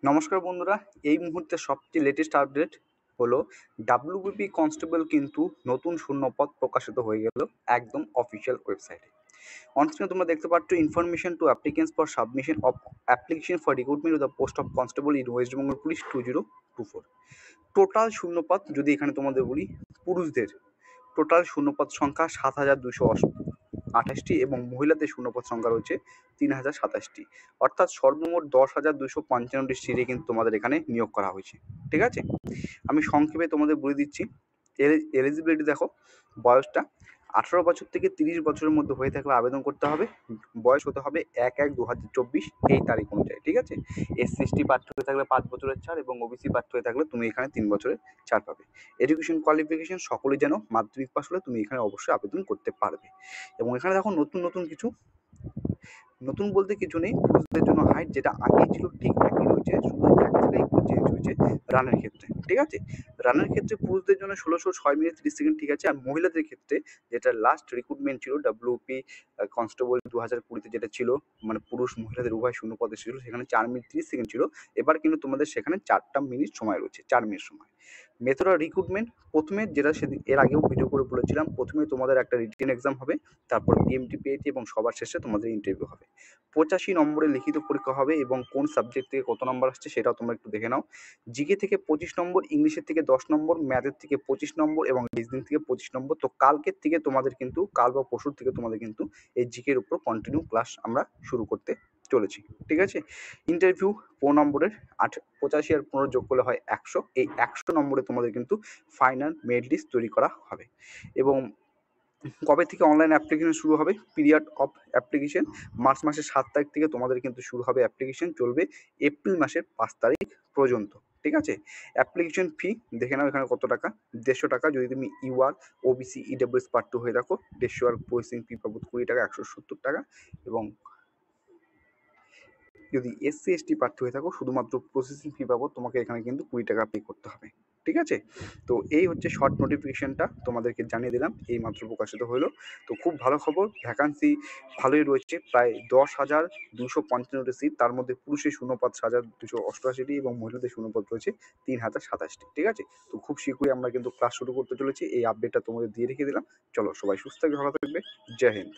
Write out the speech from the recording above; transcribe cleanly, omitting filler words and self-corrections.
নমস্কার বন্ধুরা, এই মুহূর্তে সবচেয়ে লেটেস্ট আপডেট হলো ডাব্লিউবিপি কনস্টেবল কিন্তু নতুন শূন্যপদ প্রকাশিত হয়ে গেল একদম অফিসিয়াল ওয়েবসাইটে। অনস্ক্রিনে তোমরা দেখতে পাচ্ছ information to applicants for submission of application for recruitment the post of constable in West Bengal police 2024। Total শূন্যপদ যদি এখানে তোমাদের বলি, পুরুষদের টোটাল শূন্যপদ সংখ্যা 7,228টি এবং মহিলাদের শূন্যপদ সংখ্যা রয়েছে 3,027টি, অর্থাৎ সর্বমোট 10,255টি সিটে কিন্তু তোমাদের এখানে নিয়োগ করা হয়েছে। ঠিক আছে, আমি সংক্ষেপে তোমাদের বলে দিচ্ছি। এলিজিবিলিটি দেখো, বয়সটা 18 বছর থেকে 30 বছরের মধ্যে হয়ে থাকলে আবেদন করতে হবে। বয়স হতে হবে 1/1/2024 এই তারিখ অনুযায়ী। ঠিক আছে, SC/ST প্রার্থী হয়ে থাকলে 5 বছরের ছাড় এবং OBC প্রার্থী হয়ে থাকলে তুমি এখানে 3 বছরের ছাড় পাবে। এডুকেশন কোয়ালিফিকেশন সকলেই যেন মাধ্যমিক পাস হলে তুমি এখানে অবশ্যই আবেদন করতে পারবে। এবং এখানে দেখো নতুন কিছু, নতুন বলতে কিছু নেই। পুরুষদের জন্য হাইট যেটা আগেই ছিল ঠিক একই রয়েছে, শুধু এক জায়গায় একটু চেঞ্জ হয়েছে রানের ক্ষেত্রে। ঠিক আছে, রানের ক্ষেত্রে পুরুষদের জন্য 1606 মিনিট 30 সেকেন্ড। ঠিক আছে, আর মহিলাদের ক্ষেত্রে যেটা লাস্ট রিক্রুটমেন্ট ছিল ডাব্লিউপি কনস্টেবল 2020-তে যেটা ছিল, মানে পুরুষ মহিলাদের উভয় শূন্য পদে ছিল, সেখানে 4 মিনিট 30 সেকেন্ড ছিল। এবার কিন্তু তোমাদের সেখানে 4টা মিনিট সময় রয়েছে, 4 মিনিট সময়। মেথড অফ রিক্রুটমেন্ট, প্রথমে যেটা সেদিন এর আগেও ভিডিও করে বলেছিলাম, প্রথমে তোমাদের একটা রিটেন এক্সাম হবে, তারপর PMT PAT এবং সবার শেষে তোমাদের ইন্টারভিউ হবে। 85 নম্বরের লিখিত পরীক্ষা হবে এবং কোন সাবজেক্ট থেকে কত নম্বর আসছে সেটাও তোমরা একটু দেখে নাও। জিকে থেকে 25 নম্বর, ইংলিশের থেকে 10 নম্বর, ম্যাথের থেকে 25 নম্বর এবং রিজনিং থেকে 25 নম্বর। তো কালকের থেকে তোমাদের কিন্তু, কাল বা পরশুর থেকে তোমাদের কিন্তু এই জিকের উপর কন্টিনিউ ক্লাস আমরা শুরু করতে চলেছি। ঠিক আছে, ইন্টারভিউ 4 নম্বরের, 85 আর 15 যোগ করলে হয় 100। এই 100 নম্বরে তোমাদের কিন্তু ফাইনাল মেরিট লিস্ট তৈরি করা হবে। এবং কবে থেকে অনলাইন অ্যাপ্লিকেশন শুরু হবে? পিরিয়ড অফ অ্যাপ্লিকেশন মার্চ মাসের 7 তারিখ থেকে তোমাদের কিন্তু শুরু হবে অ্যাপ্লিকেশন, চলবে এপ্রিল মাসের 5 তারিখ পর্যন্ত। ঠিক আছে, অ্যাপ্লিকেশন ফি দেখে নাও এখানে কত টাকা, 150 টাকা। যদি তুমি UR OBC EWS পার্ট 2 হয়ে থাকো 150, আর প্রসেসিং ফি পাবো 20 টাকা, 170 টাকা। এবং যদি SC/ST প্রার্থী হয়ে থাকো শুধুমাত্র প্রসেসিং ফি পাবো তোমাকে এখানে কিন্তু 20 টাকা পে করতে হবে। ঠিক আছে, তো এই হচ্ছে শর্ট নোটিফিকেশনটা তোমাদেরকে জানিয়ে দিলাম, এই মাত্র প্রকাশিত হলো। তো খুব ভালো খবর, ভ্যাকান্সি ভালোই রয়েছে, প্রায় 10,255টি সিট, তার মধ্যে পুরুষের শূন্যপদ 7,288টি এবং মহিলাদের শূন্যপদ রয়েছে 3,027টি। ঠিক আছে, তো খুব শীঘ্রই আমরা কিন্তু ক্লাস শুরু করতে চলেছি, এই আপডেটটা তোমাদের দিয়ে রেখে দিলাম। চলো সবাই সুস্থ থাকবে, ভালো থাকবে, জয় হিন্দ।